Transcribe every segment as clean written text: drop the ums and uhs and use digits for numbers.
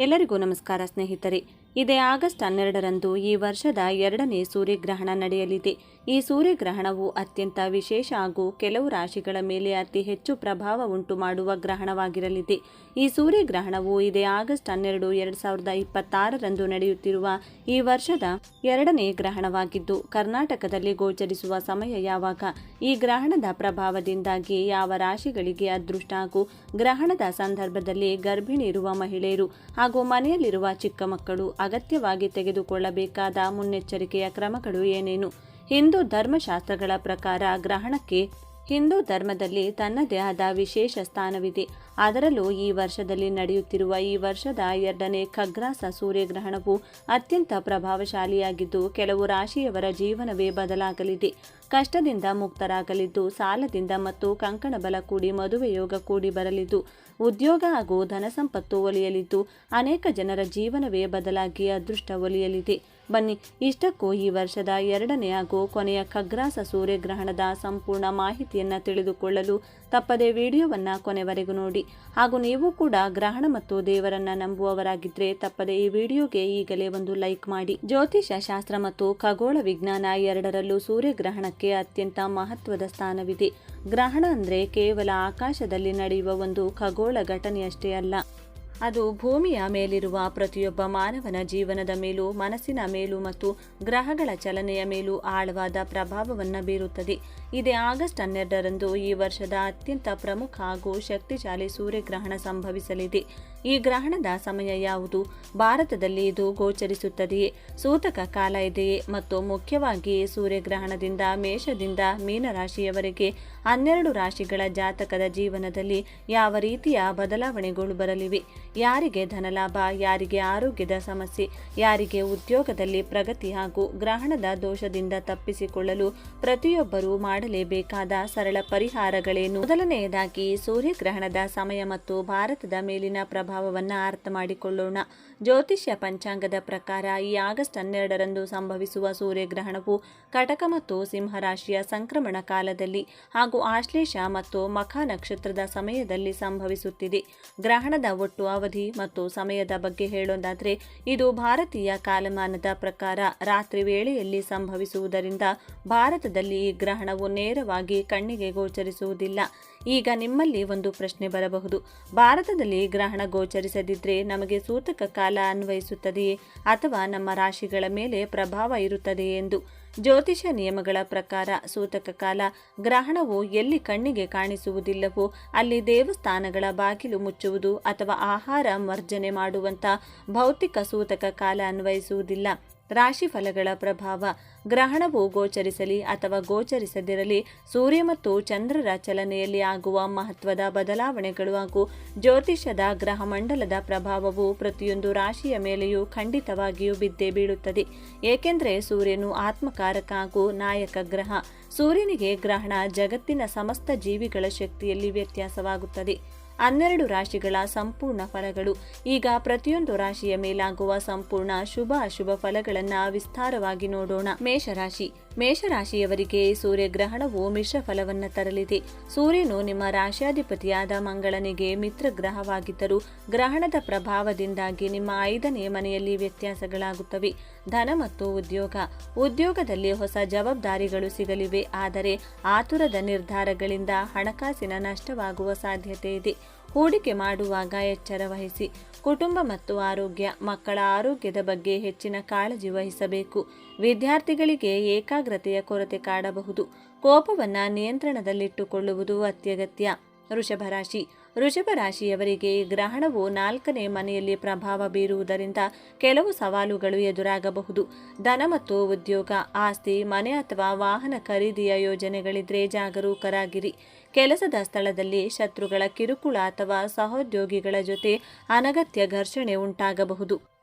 ಎಲ್ಲರಿಗೂ ನಮಸ್ಕಾರ ಸ್ನೇಹಿತರೆ. ಇದೇ ಆಗಸ್ಟ್ 12ರಂದು ಈ ವರ್ಷದ 2ನೇ ಸೂರ್ಯಗ್ರಹಣ ನಡೆಯಲಿದೆ. ಈ ಸೂರ್ಯಗ್ರಹಣವು ಅತ್ಯಂತ ವಿಶೇಷ ಹಾಗೂ ಕೆಲವು ರಾಶಿಗಳ ಮೇಲೆ ಅತಿ ಹೆಚ್ಚು ಪ್ರಭಾವ ಉಂಟು ಮಾಡುವ ಗ್ರಹಣವಾಗಿರಲಿದೆ. ಈ ಸೂರ್ಯಗ್ರಹಣವು ಇದೇ ಆಗಸ್ಟ್ 12, 2026ರಂದು ನಡೆಯುತ್ತಿರುವ ಈ ವರ್ಷದ 2ನೇ ಗ್ರಹಣವಾಗಿದ್ದು, ಕರ್ನಾಟಕದಲ್ಲಿ ಗೋಚರಿಸುವ ಸಮಯ ಯಾವಾಗ, ಈ ಗ್ರಹಣದ ಪ್ರಭಾವದಿಂದಾಗಿ ಯಾವ ರಾಶಿಗಳಿಗೆ ಅದೃಷ್ಟ ಹಾಗೂ ಗ್ರಹಣದ ಸಂದರ್ಭದಲ್ಲಿ ಗರ್ಭಿಣಿ ಇರುವ ಮಹಿಳೆಯರು ಹಾಗೂ ಮನೆಯಲ್ಲಿರುವ ಚಿಕ್ಕ ಮಕ್ಕಳು ಅಗತ್ಯವಾಗಿ ತೆಗೆದುಕೊಳ್ಳಬೇಕಾದ ಮುನ್ನೆಚ್ಚರಿಕೆಯ ಕ್ರಮಗಳು ಏನೇನು? ಹಿಂದೂ ಧರ್ಮಶಾಸ್ತ್ರಗಳ ಪ್ರಕಾರ ಗ್ರಹಣಕ್ಕೆ ಹಿಂದೂ ಧರ್ಮದಲ್ಲಿ ತನ್ನದೇ ಆದ ವಿಶೇಷ ಸ್ಥಾನವಿದೆ. ಅದರಲ್ಲೂ ಈ ವರ್ಷದಲ್ಲಿ ನಡೆಯುತ್ತಿರುವ ಈ ವರ್ಷದ 2ನೇ ಖಗ್ರಾಸ ಸೂರ್ಯಗ್ರಹಣವು ಅತ್ಯಂತ ಪ್ರಭಾವಶಾಲಿಯಾಗಿದ್ದು, ಕೆಲವು ರಾಶಿಯವರ ಜೀವನವೇ ಬದಲಾಗಲಿದೆ. ಕಷ್ಟದಿಂದ ಮುಕ್ತರಾಗಲಿದ್ದು, ಸಾಲದಿಂದ ಮತ್ತು ಕಂಕಣ ಬಲ ಕೂಡಿ ಮದುವೆ ಯೋಗ ಕೂಡಿ ಬರಲಿದ್ದು, ಉದ್ಯೋಗ ಹಾಗೂ ಧನ ಸಂಪತ್ತು ಒಲಿಯಲಿದ್ದು, ಅನೇಕ ಜನರ ಜೀವನವೇ ಬದಲಾಗಿ ಅದೃಷ್ಟ ಒಲಿಯಲಿದೆ. ಬನ್ನಿ, ಇಷ್ಟಕ್ಕೂ ಈ ವರ್ಷದ 2ನೇ ಹಾಗೂ ಕೊನೆಯ ಖಗ್ರಾಸ ಸೂರ್ಯಗ್ರಹಣದ ಸಂಪೂರ್ಣ ಮಾಹಿತಿಯನ್ನು ತಿಳಿದುಕೊಳ್ಳಲು ತಪ್ಪದೆ ವಿಡಿಯೋವನ್ನು ಕೊನೆವರೆಗೂ ನೋಡಿ. ಹಾಗೂ ನೀವು ಕೂಡ ಗ್ರಹಣ ಮತ್ತು ದೇವರನ್ನ ನಂಬುವವರಾಗಿದ್ದರೆ ತಪ್ಪದೆ ಈ ವಿಡಿಯೋಗೆ ಈಗಲೇ ಒಂದು ಲೈಕ್ ಮಾಡಿ. ಜ್ಯೋತಿಷ ಶಾಸ್ತ್ರ ಮತ್ತು ಖಗೋಳ ವಿಜ್ಞಾನ ಎರಡರಲ್ಲೂ ಸೂರ್ಯಗ್ರಹಣಕ್ಕೆ ಅತ್ಯಂತ ಮಹತ್ವದ ಸ್ಥಾನವಿದೆ. ಗ್ರಹಣ ಅಂದರೆ ಕೇವಲ ಆಕಾಶದಲ್ಲಿ ನಡೆಯುವ ಒಂದು ಖಗೋಳ ಘಟನೆಯಷ್ಟೇ ಅಲ್ಲ. ಅದು ಭೂಮಿಯ ಮೇಲಿರುವ ಪ್ರತಿಯೊಬ್ಬ ಮಾನವನ ಜೀವನದ ಮೇಲೂ, ಮನಸ್ಸಿನ ಮೇಲೂ ಮತ್ತು ಗ್ರಹಗಳ ಚಲನೆಯ ಮೇಲೂ ಆಳವಾದ ಪ್ರಭಾವವನ್ನು ಬೀರುತ್ತದೆ. ಇದೇ ಆಗಸ್ಟ್ 12ರಂದು ಈ ವರ್ಷದ ಅತ್ಯಂತ ಪ್ರಮುಖ ಹಾಗೂ ಶಕ್ತಿಶಾಲಿ ಸೂರ್ಯಗ್ರಹಣ ಸಂಭವಿಸಲಿದೆ. ಈ ಗ್ರಹಣದ ಸಮಯ ಯಾವುದು? ಭಾರತದಲ್ಲಿ ಇದು ಗೋಚರಿಸುತ್ತದೆಯೇ? ಸೂತಕ ಕಾಲ ಇದೆಯೇ? ಮತ್ತು ಮುಖ್ಯವಾಗಿ ಸೂರ್ಯಗ್ರಹಣದಿಂದ ಮೇಷದಿಂದ ಮೀನರಾಶಿಯವರೆಗೆ 12 ರಾಶಿಗಳ ಜಾತಕದ ಜೀವನದಲ್ಲಿ ಯಾವ ರೀತಿಯ ಬದಲಾವಣೆಗಳು ಬರಲಿವೆ? ಯಾರಿಗೆ ಧನಲಾಭ, ಯಾರಿಗೆ ಆರೋಗ್ಯದ ಸಮಸ್ಯೆ, ಯಾರಿಗೆ ಉದ್ಯೋಗದಲ್ಲಿ ಪ್ರಗತಿ ಹಾಗೂ ಗ್ರಹಣದ ದೋಷದಿಂದ ತಪ್ಪಿಸಿಕೊಳ್ಳಲು ಪ್ರತಿಯೊಬ್ಬರೂ ಮಾಡಲೇಬೇಕಾದ ಸರಳ ಪರಿಹಾರಗಳೇನು? ಮೊದಲನೆಯದಾಗಿ ಸೂರ್ಯಗ್ರಹಣದ ಸಮಯ ಮತ್ತು ಭಾರತದ ಮೇಲಿನ ಪ್ರಭಾವವನ್ನು ಅರ್ಥ ಮಾಡಿಕೊಳ್ಳೋಣ. ಜ್ಯೋತಿಷ್ಯ ಪಂಚಾಂಗದ ಪ್ರಕಾರ ಈ ಆಗಸ್ಟ್ 12ರಂದು ಸಂಭವಿಸುವ ಸೂರ್ಯಗ್ರಹಣವು ಕಟಕ ಮತ್ತು ಸಿಂಹರಾಶಿಯ ಸಂಕ್ರಮಣ ಕಾಲದಲ್ಲಿ ಹಾಗೂ ಆಶ್ಲೇಷ ಮತ್ತು ಮಖ ನಕ್ಷತ್ರದ ಸಮಯದಲ್ಲಿ ಸಂಭವಿಸುತ್ತಿದೆ. ಗ್ರಹಣದ ಒಟ್ಟು ಅವಧಿ ಮತ್ತು ಸಮಯದ ಬಗ್ಗೆ ಹೇಳೋದಾದರೆ, ಇದು ಭಾರತೀಯ ಕಾಲಮಾನದ ಪ್ರಕಾರ ರಾತ್ರಿ ವೇಳೆಯಲ್ಲಿ ಸಂಭವಿಸುವುದರಿಂದ ಭಾರತದಲ್ಲಿ ಈ ಗ್ರಹಣವು ನೇರವಾಗಿ ಕಣ್ಣಿಗೆ ಗೋಚರಿಸುವುದಿಲ್ಲ. ಈಗ ನಿಮ್ಮಲ್ಲಿ ಒಂದು ಪ್ರಶ್ನೆ ಬರಬಹುದು, ಭಾರತದಲ್ಲಿ ಗ್ರಹಣ ಗೋಚರಿಸದಿದ್ದರೆ ನಮಗೆ ಸೂತಕ ಕಾಲ ಅನ್ವಯಿಸುತ್ತದೆಯೇ ಅಥವಾ ನಮ್ಮ ರಾಶಿಗಳ ಮೇಲೆ ಪ್ರಭಾವ ಇರುತ್ತದೆಯೇ ಎಂದು. ಜ್ಯೋತಿಷ ನಿಯಮಗಳ ಪ್ರಕಾರ ಸೂತಕ ಕಾಲ ಗ್ರಹಣವು ಎಲ್ಲಿ ಕಣ್ಣಿಗೆ ಕಾಣಿಸುವುದಿಲ್ಲವೋ ಅಲ್ಲಿ ದೇವಸ್ಥಾನಗಳ ಬಾಗಿಲು ಮುಚ್ಚುವುದು ಅಥವಾ ಆಹಾರ ವರ್ಜನೆ ಮಾಡುವಂಥ ಭೌತಿಕ ಸೂತಕ ಕಾಲ ಅನ್ವಯಿಸುವುದಿಲ್ಲ. ರಾಶಿ ಫಲಗಳ ಪ್ರಭಾವ. ಗ್ರಹಣವು ಗೋಚರಿಸಲಿ ಅಥವಾ ಗೋಚರಿಸದಿರಲಿ, ಸೂರ್ಯ ಮತ್ತು ಚಂದ್ರರ ಚಲನೆಯಲ್ಲಿ ಆಗುವ ಮಹತ್ವದ ಬದಲಾವಣೆಗಳು ಹಾಗೂ ಜ್ಯೋತಿಷ್ಯದ ಗ್ರಹಮಂಡಲದ ಪ್ರಭಾವವು ಪ್ರತಿಯೊಂದು ರಾಶಿಯ ಮೇಲೆಯೂ ಖಂಡಿತವಾಗಿಯೂ ಬಿದ್ದೇ ಬೀಳುತ್ತದೆ. ಏಕೆಂದರೆ ಸೂರ್ಯನು ಆತ್ಮಕಾರಕ ಹಾಗೂ ನಾಯಕ ಗ್ರಹ. ಸೂರ್ಯನಿಗೆ ಗ್ರಹಣ ಜಗತ್ತಿನ ಸಮಸ್ತ ಜೀವಿಗಳ ಶಕ್ತಿಯಲ್ಲಿ ವ್ಯತ್ಯಾಸವಾಗುತ್ತದೆ. 12 ರಾಶಿಗಳ ಸಂಪೂರ್ಣ ಫಲಗಳು. ಈಗ ಪ್ರತಿಯೊಂದು ರಾಶಿಯ ಮೇಲಾಗುವ ಸಂಪೂರ್ಣ ಶುಭ ಅಶುಭ ಫಲಗಳನ್ನು ವಿಸ್ತಾರವಾಗಿ ನೋಡೋಣ. ಮೇಷರಾಶಿ. ಮೇಷರಾಶಿಯವರಿಗೆ ಸೂರ್ಯಗ್ರಹಣವು ಮಿಶ್ರ ಫಲವನ್ನು ತರಲಿದೆ. ಸೂರ್ಯನು ನಿಮ್ಮ ರಾಶ್ಯಾಧಿಪತಿಯಾದ ಮಂಗಳನಿಗೆ ಮಿತ್ರ ಗ್ರಹವಾಗಿದ್ದರೂ ಗ್ರಹಣದ ಪ್ರಭಾವದಿಂದಾಗಿ ನಿಮ್ಮ 5ನೇ ಮನೆಯಲ್ಲಿ ವ್ಯತ್ಯಾಸಗಳಾಗುತ್ತವೆ. ಧನ ಮತ್ತು ಉದ್ಯೋಗ. ಉದ್ಯೋಗದಲ್ಲಿ ಹೊಸ ಜವಾಬ್ದಾರಿಗಳು ಸಿಗಲಿವೆ, ಆದರೆ ಆತುರದ ನಿರ್ಧಾರಗಳಿಂದ ಹಣಕಾಸಿನ ನಷ್ಟವಾಗುವ ಸಾಧ್ಯತೆ ಇದೆ. ಹೂಡಿಕೆ ಮಾಡುವಾಗ ಎಚ್ಚರ ವಹಿಸಿ. ಕುಟುಂಬ ಮತ್ತು ಆರೋಗ್ಯ. ಮಕ್ಕಳ ಆರೋಗ್ಯದ ಬಗ್ಗೆ ಹೆಚ್ಚಿನ ಕಾಳಜಿ ವಹಿಸಬೇಕು. ವಿದ್ಯಾರ್ಥಿಗಳಿಗೆ ಏಕಾಗ್ರತೆಯ ಕೊರತೆ ಕಾಡಬಹುದು. ಕೋಪವನ್ನು ನಿಯಂತ್ರಣದಲ್ಲಿಟ್ಟುಕೊಳ್ಳುವುದು ಅತ್ಯಗತ್ಯ. ವೃಷಭ ರಾಶಿ. ವೃಷಭ ರಾಶಿಯವರಿಗೆ ಗ್ರಹಣವು 4ನೇ ಮನೆಯಲ್ಲಿ ಪ್ರಭಾವ ಬೀರುವುದರಿಂದ ಕೆಲವು ಸವಾಲುಗಳು ಎದುರಾಗಬಹುದು. ಧನ ಮತ್ತು ಉದ್ಯೋಗ. ಆಸ್ತಿ, ಮನೆ ಅಥವಾ ವಾಹನ ಖರೀದಿಯ ಯೋಜನೆಗಳಿದ್ರೆ ಜಾಗರೂಕರಾಗಿರಿ. ಕೆಲಸದ ಸ್ಥಳದಲ್ಲಿ ಶತ್ರುಗಳ ಕಿರುಕುಳ ಅಥವಾ ಸಹೋದ್ಯೋಗಿಗಳ ಜೊತೆ ಅನಗತ್ಯ ಘರ್ಷಣೆ ಉಂಟಾಗಬಹುದು.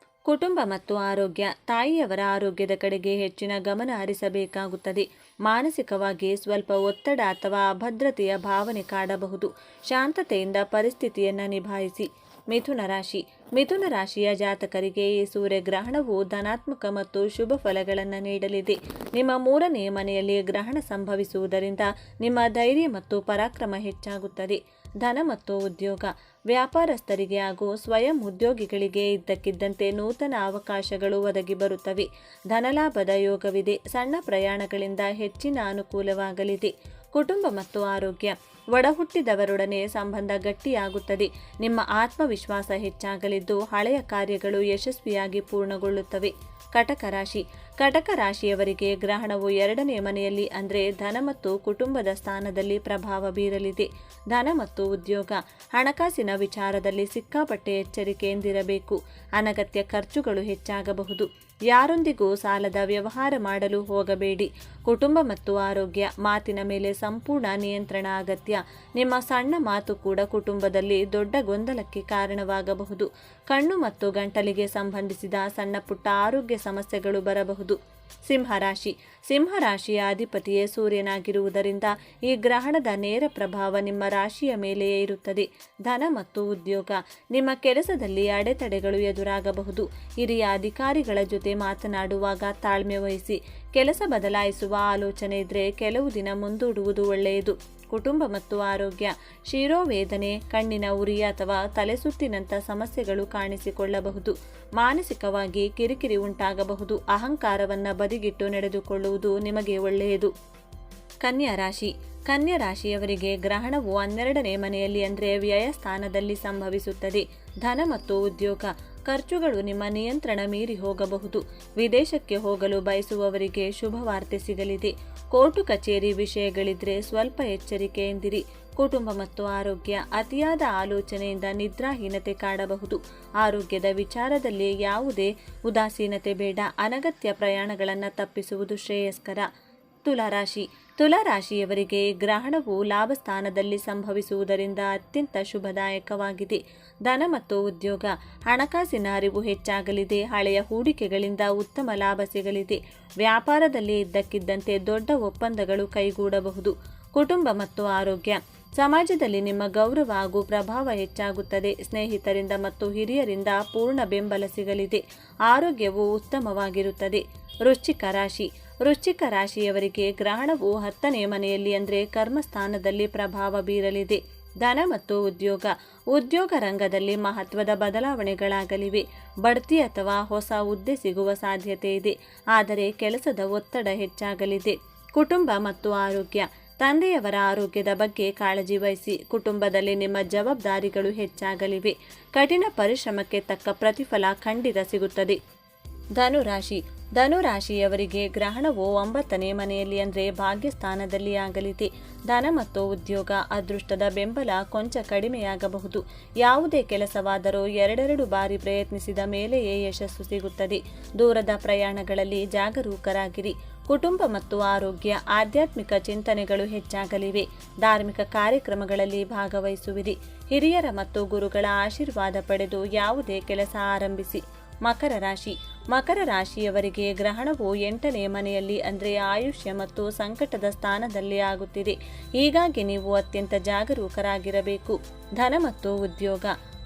ಕುಟುಂಬ ಮತ್ತು ಆರೋಗ್ಯ. ತಾಯಿಯವರ ಆರೋಗ್ಯದ ಕಡೆಗೆ ಹೆಚ್ಚಿನ ಗಮನ ಹರಿಸಬೇಕಾಗುತ್ತದೆ. ಮಾನಸಿಕವಾಗಿ ಸ್ವಲ್ಪ ಒತ್ತಡ ಅಥವಾ ಅಭದ್ರತೆಯ ಭಾವನೆ ಕಾಡಬಹುದು. ಶಾಂತತೆಯಿಂದ ಪರಿಸ್ಥಿತಿಯನ್ನು ನಿಭಾಯಿಸಿ. ಮಿಥುನ ರಾಶಿ. ಮಿಥುನ ರಾಶಿಯ ಜಾತಕರಿಗೆ ಈ ಸೂರ್ಯಗ್ರಹಣವು ಧನಾತ್ಮಕ ಮತ್ತು ಶುಭ ಫಲಗಳನ್ನು ನೀಡಲಿದೆ. ನಿಮ್ಮ 3ನೇ ಮನೆಯಲ್ಲಿ ಗ್ರಹಣ ಸಂಭವಿಸುವುದರಿಂದ ನಿಮ್ಮ ಧೈರ್ಯ ಮತ್ತು ಪರಾಕ್ರಮ ಹೆಚ್ಚಾಗುತ್ತದೆ. ಧನ ಮತ್ತು ಉದ್ಯೋಗ. ವ್ಯಾಪಾರಸ್ಥರಿಗೆ ಹಾಗೂ ಸ್ವಯಂ ಉದ್ಯೋಗಿಗಳಿಗೆ ಇದ್ದಕ್ಕಿದ್ದಂತೆ ನೂತನ ಅವಕಾಶಗಳು ಒದಗಿ ಬರುತ್ತವೆ. ಧನಲಾಭದ ಯೋಗವಿದೆ. ಸಣ್ಣ ಪ್ರಯಾಣಗಳಿಂದ ಹೆಚ್ಚಿನ ಅನುಕೂಲವಾಗಲಿದೆ. ಕುಟುಂಬ ಮತ್ತು ಆರೋಗ್ಯ. ಒಡಹುಟ್ಟಿದವರೊಡನೆ ಸಂಬಂಧ ಗಟ್ಟಿಯಾಗುತ್ತದೆ. ನಿಮ್ಮ ಆತ್ಮವಿಶ್ವಾಸ ಹೆಚ್ಚಾಗಲಿದ್ದು ಹಳೆಯ ಕಾರ್ಯಗಳು ಯಶಸ್ವಿಯಾಗಿ ಪೂರ್ಣಗೊಳ್ಳುತ್ತವೆ. ಕಟಕ ರಾಶಿ. ಕಟಕ ರಾಶಿಯವರಿಗೆ ಗ್ರಹಣವು 2ನೇ ಮನೆಯಲ್ಲಿ ಅಂದರೆ ಧನ ಮತ್ತು ಕುಟುಂಬದ ಸ್ಥಾನದಲ್ಲಿ ಪ್ರಭಾವ ಬೀರಲಿದೆ. ಧನ ಮತ್ತು ಉದ್ಯೋಗ. ಹಣಕಾಸಿನ ವಿಚಾರದಲ್ಲಿ ಸಿಕ್ಕಾಪಟ್ಟೆ ಎಚ್ಚರಿಕೆಯಿಂದಿರಬೇಕು. ಅನಗತ್ಯ ಖರ್ಚುಗಳು ಹೆಚ್ಚಾಗಬಹುದು. ಯಾರೊಂದಿಗೂ ಸಾಲದ ವ್ಯವಹಾರ ಮಾಡಲು ಹೋಗಬೇಡಿ. ಕುಟುಂಬ ಮತ್ತು ಆರೋಗ್ಯ. ಮಾತಿನ ಮೇಲೆ ಸಂಪೂರ್ಣ ನಿಯಂತ್ರಣ ಅಗತ್ಯ. ನಿಮ್ಮ ಸಣ್ಣ ಮಾತು ಕೂಡ ಕುಟುಂಬದಲ್ಲಿ ದೊಡ್ಡ ಗೊಂದಲಕ್ಕೆ ಕಾರಣವಾಗಬಹುದು. ಕಣ್ಣು ಮತ್ತು ಗಂಟಲಿಗೆ ಸಂಬಂಧಿಸಿದ ಸಣ್ಣ ಪುಟ್ಟ ಆರೋಗ್ಯ ಸಮಸ್ಯೆಗಳು ಬರಬಹುದು. ಸಿಂಹರಾಶಿ. ಸಿಂಹರಾಶಿಯ ಅಧಿಪತಿಯೇ ಸೂರ್ಯನಾಗಿರುವುದರಿಂದ ಈ ಗ್ರಹಣದ ನೇರ ಪ್ರಭಾವ ನಿಮ್ಮ ರಾಶಿಯ ಮೇಲೆಯೇ ಇರುತ್ತದೆ. ಧನ ಮತ್ತು ಉದ್ಯೋಗ. ನಿಮ್ಮ ಕೆಲಸದಲ್ಲಿ ಅಡೆತಡೆಗಳು ಎದುರಾಗಬಹುದು. ಹಿರಿಯ ಅಧಿಕಾರಿಗಳ ಜೊತೆ ಮಾತನಾಡುವಾಗ ತಾಳ್ಮೆ ವಹಿಸಿ. ಕೆಲಸ ಬದಲಾಯಿಸುವ ಆಲೋಚನೆ ಇದ್ದರೆ ಕೆಲವು ದಿನ ಮುಂದೂಡುವುದು ಒಳ್ಳೆಯದು. ಕುಟುಂಬ ಮತ್ತು ಆರೋಗ್ಯ. ಶಿರೋವೇದನೆ, ಕಣ್ಣಿನ ಉರಿ ಅಥವಾ ತಲೆಸುತ್ತಿನಂಥ ಸಮಸ್ಯೆಗಳು ಕಾಣಿಸಿಕೊಳ್ಳಬಹುದು. ಮಾನಸಿಕವಾಗಿ ಕಿರಿಕಿರಿ ಉಂಟಾಗಬಹುದು. ಅಹಂಕಾರವನ್ನು ಬದಿಗಿಟ್ಟು ನಡೆದುಕೊಳ್ಳುವುದು ನಿಮಗೆ ಒಳ್ಳೆಯದು. ಕನ್ಯಾ ರಾಶಿ. ಕನ್ಯಾ ರಾಶಿಯವರಿಗೆ ಗ್ರಹಣವು 12ನೇ ಮನೆಯಲ್ಲಿ ಅಂದರೆ ವ್ಯಯ ಸ್ಥಾನದಲ್ಲಿ ಸಂಭವಿಸುತ್ತದೆ. ಧನ ಮತ್ತು ಉದ್ಯೋಗ. ಖರ್ಚುಗಳು ನಿಮ್ಮ ನಿಯಂತ್ರಣ ಮೀರಿ ಹೋಗಬಹುದು. ವಿದೇಶಕ್ಕೆ ಹೋಗಲು ಬಯಸುವವರಿಗೆ ಶುಭವಾರ್ತೆ ಸಿಗಲಿದೆ. ಕೋರ್ಟು ಕಚೇರಿ ವಿಷಯಗಳಿದ್ರೆ ಸ್ವಲ್ಪ ಎಚ್ಚರಿಕೆಯಿಂದಿರಿ. ಕುಟುಂಬ ಮತ್ತು ಆರೋಗ್ಯ. ಅತಿಯಾದ ಆಲೋಚನೆಯಿಂದ ನಿದ್ರಾಹೀನತೆ ಕಾಡಬಹುದು. ಆರೋಗ್ಯದ ವಿಚಾರದಲ್ಲಿ ಯಾವುದೇ ಉದಾಸೀನತೆ ಬೇಡ. ಅನಗತ್ಯ ಪ್ರಯಾಣಗಳನ್ನು ತಪ್ಪಿಸುವುದು ಶ್ರೇಯಸ್ಕರ. ತುಲಾರಾಶಿ. ತುಲಾರಾಶಿಯವರಿಗೆ ಗ್ರಹಣವು ಲಾಭಸ್ಥಾನದಲ್ಲಿ ಸಂಭವಿಸುವುದರಿಂದ ಅತ್ಯಂತ ಶುಭದಾಯಕವಾಗಿದೆ. ಧನ ಮತ್ತು ಉದ್ಯೋಗ. ಹಣಕಾಸಿನ ಅರಿವು ಹೆಚ್ಚಾಗಲಿದೆ. ಹಳೆಯ ಹೂಡಿಕೆಗಳಿಂದ ಉತ್ತಮ ಲಾಭ ಸಿಗಲಿದೆ. ವ್ಯಾಪಾರದಲ್ಲಿ ಇದ್ದಕ್ಕಿದ್ದಂತೆ ದೊಡ್ಡ ಒಪ್ಪಂದಗಳು ಕೈಗೂಡಬಹುದು. ಕುಟುಂಬ ಮತ್ತು ಆರೋಗ್ಯ. ಸಮಾಜದಲ್ಲಿ ನಿಮ್ಮ ಗೌರವ ಹಾಗೂ ಪ್ರಭಾವ ಹೆಚ್ಚಾಗುತ್ತದೆ. ಸ್ನೇಹಿತರಿಂದ ಮತ್ತು ಹಿರಿಯರಿಂದ ಪೂರ್ಣ ಬೆಂಬಲ ಸಿಗಲಿದೆ. ಆರೋಗ್ಯವು ಉತ್ತಮವಾಗಿರುತ್ತದೆ. ವೃಶ್ಚಿಕ ರಾಶಿ. ವೃಶ್ಚಿಕ ರಾಶಿಯವರಿಗೆ ಗ್ರಹಣವು 10ನೇ ಮನೆಯಲ್ಲಿ ಅಂದರೆ ಕರ್ಮಸ್ಥಾನದಲ್ಲಿ ಪ್ರಭಾವ ಬೀರಲಿದೆ. ಧನ ಮತ್ತು ಉದ್ಯೋಗ. ಉದ್ಯೋಗ ರಂಗದಲ್ಲಿ ಮಹತ್ವದ ಬದಲಾವಣೆಗಳಾಗಲಿವೆ. ಬಡ್ತಿ ಅಥವಾ ಹೊಸ ಹುದ್ದೆ ಸಿಗುವ ಸಾಧ್ಯತೆ ಇದೆ. ಆದರೆ ಕೆಲಸದ ಒತ್ತಡ ಹೆಚ್ಚಾಗಲಿದೆ. ಕುಟುಂಬ ಮತ್ತು ಆರೋಗ್ಯ. ತಂದೆಯವರ ಆರೋಗ್ಯದ ಬಗ್ಗೆ ಕಾಳಜಿ ವಹಿಸಿ. ಕುಟುಂಬದಲ್ಲಿ ನಿಮ್ಮ ಜವಾಬ್ದಾರಿಗಳು ಹೆಚ್ಚಾಗಲಿವೆ. ಕಠಿಣ ಪರಿಶ್ರಮಕ್ಕೆ ತಕ್ಕ ಪ್ರತಿಫಲ ಖಂಡಿತ ಸಿಗುತ್ತದೆ. ಧನುರಾಶಿ. ಧನುರಾಶಿಯವರಿಗೆ ಗ್ರಹಣವು 9ನೇ ಮನೆಯಲ್ಲಿ ಅಂದರೆ ಭಾಗ್ಯಸ್ಥಾನದಲ್ಲಿ ಆಗಲಿದೆ. ಧನ ಮತ್ತು ಉದ್ಯೋಗ. ಅದೃಷ್ಟದ ಬೆಂಬಲ ಕೊಂಚ ಕಡಿಮೆಯಾಗಬಹುದು. ಯಾವುದೇ ಕೆಲಸವಾದರೂ 2 ಬಾರಿ ಪ್ರಯತ್ನಿಸಿದ ಮೇಲೆಯೇ ಯಶಸ್ಸು ಸಿಗುತ್ತದೆ. ದೂರದ ಪ್ರಯಾಣಗಳಲ್ಲಿ ಜಾಗರೂಕರಾಗಿರಿ. ಕುಟುಂಬ ಮತ್ತು ಆರೋಗ್ಯ. ಆಧ್ಯಾತ್ಮಿಕ ಚಿಂತನೆಗಳು ಹೆಚ್ಚಾಗಲಿವೆ. ಧಾರ್ಮಿಕ ಕಾರ್ಯಕ್ರಮಗಳಲ್ಲಿ ಭಾಗವಹಿಸುವಿರಿ. ಹಿರಿಯರ ಮತ್ತು ಗುರುಗಳ ಆಶೀರ್ವಾದ ಪಡೆದು ಯಾವುದೇ ಕೆಲಸ ಆರಂಭಿಸಿ. ಮಕರ ರಾಶಿ. ಮಕರ ರಾಶಿಯವರಿಗೆ ಗ್ರಹಣವು 8ನೇ ಮನೆಯಲ್ಲಿ ಅಂದರೆ ಆಯುಷ್ಯ ಮತ್ತು ಸಂಕಟದ ಸ್ಥಾನದಲ್ಲಿ ಆಗುತ್ತಿದೆ. ಹೀಗಾಗಿ ನೀವು ಅತ್ಯಂತ ಜಾಗರೂಕರಾಗಿರಬೇಕು. ಧನ ಮತ್ತು ಉದ್ಯೋಗ.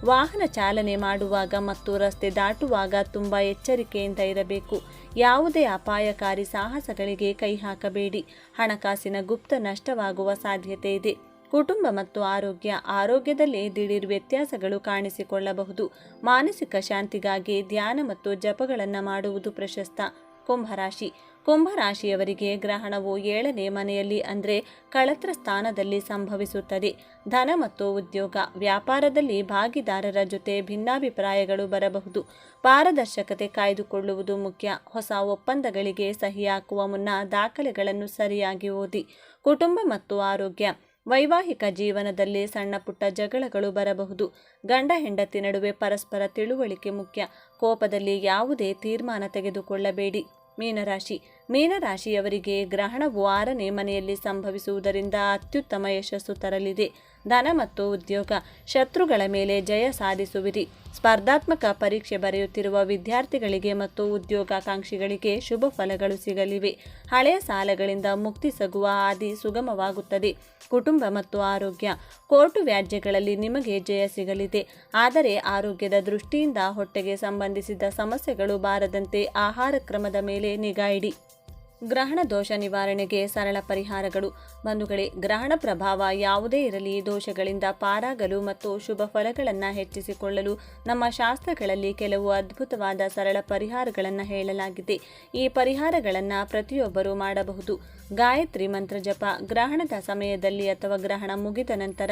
ವಾಹನ ಚಾಲನೆ ಮಾಡುವಾಗ ಮತ್ತು ರಸ್ತೆ ದಾಟುವಾಗ ತುಂಬ ಎಚ್ಚರಿಕೆಯಿಂದ ಇರಬೇಕು. ಯಾವುದೇ ಅಪಾಯಕಾರಿ ಸಾಹಸಗಳಿಗೆ ಕೈ ಹಾಕಬೇಡಿ. ಹಣಕಾಸಿನ ಗುಪ್ತ ನಷ್ಟವಾಗುವ ಸಾಧ್ಯತೆ ಇದೆ. ಕುಟುಂಬ ಮತ್ತು ಆರೋಗ್ಯ. ಆರೋಗ್ಯದಲ್ಲಿ ದಿಢೀರ್ ವ್ಯತ್ಯಾಸಗಳು ಕಾಣಿಸಿಕೊಳ್ಳಬಹುದು. ಮಾನಸಿಕ ಶಾಂತಿಗಾಗಿ ಧ್ಯಾನ ಮತ್ತು ಜಪಗಳನ್ನು ಮಾಡುವುದು ಪ್ರಶಸ್ತ. ಕುಂಭರಾಶಿ. ಕುಂಭರಾಶಿಯವರಿಗೆ ಗ್ರಹಣವು 7ನೇ ಮನೆಯಲ್ಲಿ ಅಂದರೆ ಕಳತ್ರ ಸ್ಥಾನದಲ್ಲಿ ಸಂಭವಿಸುತ್ತದೆ. ಧನ ಮತ್ತು ಉದ್ಯೋಗ. ವ್ಯಾಪಾರದಲ್ಲಿ ಭಾಗಿದಾರರ ಜೊತೆ ಭಿನ್ನಾಭಿಪ್ರಾಯಗಳು ಬರಬಹುದು. ಪಾರದರ್ಶಕತೆ ಕಾಯ್ದುಕೊಳ್ಳುವುದು ಮುಖ್ಯ. ಹೊಸ ಒಪ್ಪಂದಗಳಿಗೆ ಸಹಿ ಹಾಕುವ ಮುನ್ನ ದಾಖಲೆಗಳನ್ನು ಸರಿಯಾಗಿ ಓದಿ. ಕುಟುಂಬ ಮತ್ತು ಆರೋಗ್ಯ. ವೈವಾಹಿಕ ಜೀವನದಲ್ಲಿ ಸಣ್ಣ ಪುಟ್ಟ ಜಗಳಗಳು ಬರಬಹುದು. ಗಂಡ ಹೆಂಡತಿ ನಡುವೆ ಪರಸ್ಪರ ತಿಳುವಳಿಕೆ ಮುಖ್ಯ. ಕೋಪದಲ್ಲಿ ಯಾವುದೇ ತೀರ್ಮಾನ ತೆಗೆದುಕೊಳ್ಳಬೇಡಿ. ಮೀನರಾಶಿ. ಮೀನರಾಶಿಯವರಿಗೆ ಗ್ರಹಣವು 6ನೇ ಮನೆಯಲ್ಲಿ ಸಂಭವಿಸುವುದರಿಂದ ಅತ್ಯುತ್ತಮ ಯಶಸ್ಸು ತರಲಿದೆ. ಧನ ಮತ್ತು ಉದ್ಯೋಗ. ಶತ್ರುಗಳ ಮೇಲೆ ಜಯ ಸಾಧಿಸುವಿರಿ. ಸ್ಪರ್ಧಾತ್ಮಕ ಪರೀಕ್ಷೆ ಬರೆಯುತ್ತಿರುವ ವಿದ್ಯಾರ್ಥಿಗಳಿಗೆ ಮತ್ತು ಉದ್ಯೋಗಾಕಾಂಕ್ಷಿಗಳಿಗೆ ಶುಭ ಫಲಗಳು ಸಿಗಲಿವೆ. ಹಳೆಯ ಸಾಲಗಳಿಂದ ಮುಕ್ತಿ ಸಿಗುವ ಹಾದಿ ಸುಗಮವಾಗುತ್ತದೆ. ಕುಟುಂಬ ಮತ್ತು ಆರೋಗ್ಯ. ಕೋರ್ಟು ವ್ಯಾಜ್ಯಗಳಲ್ಲಿ ನಿಮಗೆ ಜಯ ಸಿಗಲಿದೆ. ಆದರೆ ಆರೋಗ್ಯದ ದೃಷ್ಟಿಯಿಂದ ಹೊಟ್ಟೆಗೆ ಸಂಬಂಧಿಸಿದ ಸಮಸ್ಯೆಗಳು ಬಾರದಂತೆ ಆಹಾರ ಕ್ರಮದ ಮೇಲೆ ನಿಗಾ ಇಡಿ. ಗ್ರಹಣ ದೋಷ ನಿವಾರಣೆಗೆ ಸರಳ ಪರಿಹಾರಗಳು. ಬಂಧುಗಳೇ, ಗ್ರಹಣ ಪ್ರಭಾವ ಯಾವುದೇ ಇರಲಿ, ದೋಷಗಳಿಂದ ಪಾರಾಗಲು ಮತ್ತು ಶುಭ ಫಲಗಳನ್ನು ಹೆಚ್ಚಿಸಿಕೊಳ್ಳಲು ನಮ್ಮ ಶಾಸ್ತ್ರಗಳಲ್ಲಿ ಕೆಲವು ಅದ್ಭುತವಾದ ಸರಳ ಪರಿಹಾರಗಳನ್ನು ಹೇಳಲಾಗಿದೆ. ಈ ಪರಿಹಾರಗಳನ್ನು ಪ್ರತಿಯೊಬ್ಬರೂ ಮಾಡಬಹುದು. ಗಾಯತ್ರಿ ಮಂತ್ರ ಜಪ. ಗ್ರಹಣದ ಸಮಯದಲ್ಲಿ ಅಥವಾ ಗ್ರಹಣ ಮುಗಿದ ನಂತರ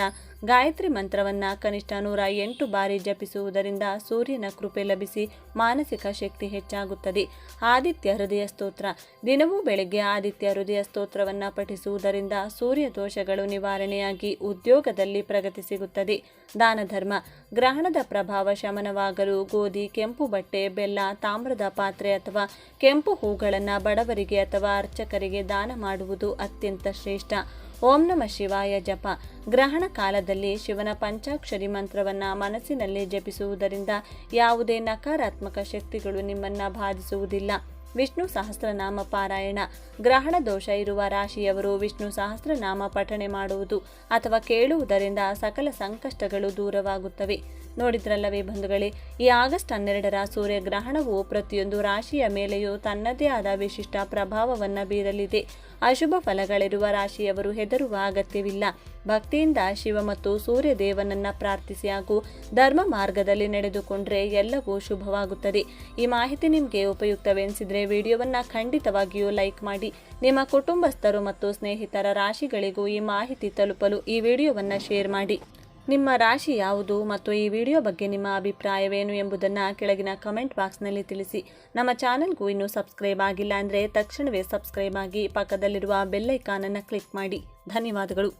ಗಾಯತ್ರಿ ಮಂತ್ರವನ್ನು ಕನಿಷ್ಠ 108 ಬಾರಿ ಜಪಿಸುವುದರಿಂದ ಸೂರ್ಯನ ಕೃಪೆ ಲಭಿಸಿ ಮಾನಸಿಕ ಶಕ್ತಿ ಹೆಚ್ಚಾಗುತ್ತದೆ. ಆದಿತ್ಯ ಹೃದಯ ಸ್ತೋತ್ರ. ದಿನವೂ ಬೆಳಗ್ಗೆ ಆದಿತ್ಯ ಹೃದಯ ಸ್ತೋತ್ರವನ್ನು ಪಠಿಸುವುದರಿಂದ ಸೂರ್ಯ ದೋಷಗಳು ನಿವಾರಣೆಯಾಗಿ ಉದ್ಯೋಗದಲ್ಲಿ ಪ್ರಗತಿ ಸಿಗುತ್ತದೆ. ದಾನ ಧರ್ಮ. ಗ್ರಹಣದ ಪ್ರಭಾವ ಶಮನವಾಗಲು ಗೋಧಿ, ಕೆಂಪು ಬಟ್ಟೆ, ಬೆಲ್ಲ, ತಾಮ್ರದ ಪಾತ್ರೆ ಅಥವಾ ಕೆಂಪು ಹೂಗಳನ್ನು ಬಡವರಿಗೆ ಅಥವಾ ಅರ್ಚಕರಿಗೆ ದಾನ ಮಾಡುವುದು ಅತ್ಯಂತ ಶ್ರೇಷ್ಠ. ಓಂ ನಮಃ ಶಿವಾಯ ಜಪ. ಗ್ರಹಣ ಕಾಲದಲ್ಲಿ ಶಿವನ ಪಂಚಾಕ್ಷರಿ ಮಂತ್ರವನ್ನು ಮನಸ್ಸಿನಲ್ಲಿ ಜಪಿಸುವುದರಿಂದ ಯಾವುದೇ ನಕಾರಾತ್ಮಕ ಶಕ್ತಿಗಳು ನಿಮ್ಮನ್ನು ಬಾಧಿಸುವುದಿಲ್ಲ. ವಿಷ್ಣು ಸಹಸ್ರನಾಮ ಪಾರಾಯಣ. ಗ್ರಹಣ ದೋಷ ಇರುವ ರಾಶಿಯವರು ವಿಷ್ಣು ಸಹಸ್ರನಾಮ ಪಠಣೆ ಮಾಡುವುದು ಅಥವಾ ಕೇಳುವುದರಿಂದ ಸಕಲ ಸಂಕಷ್ಟಗಳು ದೂರವಾಗುತ್ತವೆ. ನೋಡಿದ್ರಲ್ಲವೇ ಬಂಧುಗಳೇ, ಈ ಆಗಸ್ಟ್ 12ರ ಸೂರ್ಯಗ್ರಹಣವು ಪ್ರತಿಯೊಂದು ರಾಶಿಯ ಮೇಲೆಯೂ ತನ್ನದೇ ಆದ ವಿಶಿಷ್ಟ ಪ್ರಭಾವವನ್ನು ಬೀರಲಿದೆ. ಅಶುಭ ಫಲಗಳಿರುವ ರಾಶಿಯವರು ಹೆದರುವ ಅಗತ್ಯವಿಲ್ಲ. ಭಕ್ತಿಯಿಂದ ಶಿವ ಮತ್ತು ಸೂರ್ಯ ದೇವನನ್ನ ಪ್ರಾರ್ಥಿಸಿ ಹಾಗೂ ಧರ್ಮ ಮಾರ್ಗದಲ್ಲಿ ನಡೆದುಕೊಂಡ್ರೆ ಎಲ್ಲವೂ ಶುಭವಾಗುತ್ತದೆ. ಈ ಮಾಹಿತಿ ನಿಮಗೆ ಉಪಯುಕ್ತವೆನಿಸಿದರೆ ವಿಡಿಯೋವನ್ನು ಖಂಡಿತವಾಗಿಯೂ ಲೈಕ್ ಮಾಡಿ. ನಿಮ್ಮ ಕುಟುಂಬಸ್ಥರು ಮತ್ತು ಸ್ನೇಹಿತರ ರಾಶಿಗಳಿಗೂ ಈ ಮಾಹಿತಿ ತಲುಪಲು ಈ ವಿಡಿಯೋವನ್ನು ಶೇರ್ ಮಾಡಿ. ನಿಮ್ಮ ರಾಶಿ ಯಾವುದು ಮತ್ತು ಈ ವಿಡಿಯೋ ಬಗ್ಗೆ ನಿಮ್ಮ ಅಭಿಪ್ರಾಯವೇನು ಎಂಬುದನ್ನು ಕೆಳಗಿನ ಕಮೆಂಟ್ ಬಾಕ್ಸ್ನಲ್ಲಿ ತಿಳಿಸಿ. ನಮ್ಮ ಚಾನಲ್ಗೂ ಇನ್ನೂ ಸಬ್ಸ್ಕ್ರೈಬ್ ಆಗಿಲ್ಲ ಅಂದರೆ ತಕ್ಷಣವೇ ಸಬ್ಸ್ಕ್ರೈಬ್ ಆಗಿ ಪಕ್ಕದಲ್ಲಿರುವ ಬೆಲ್ ಐಕಾನನ್ನು ಕ್ಲಿಕ್ ಮಾಡಿ. ಧನ್ಯವಾದಗಳು.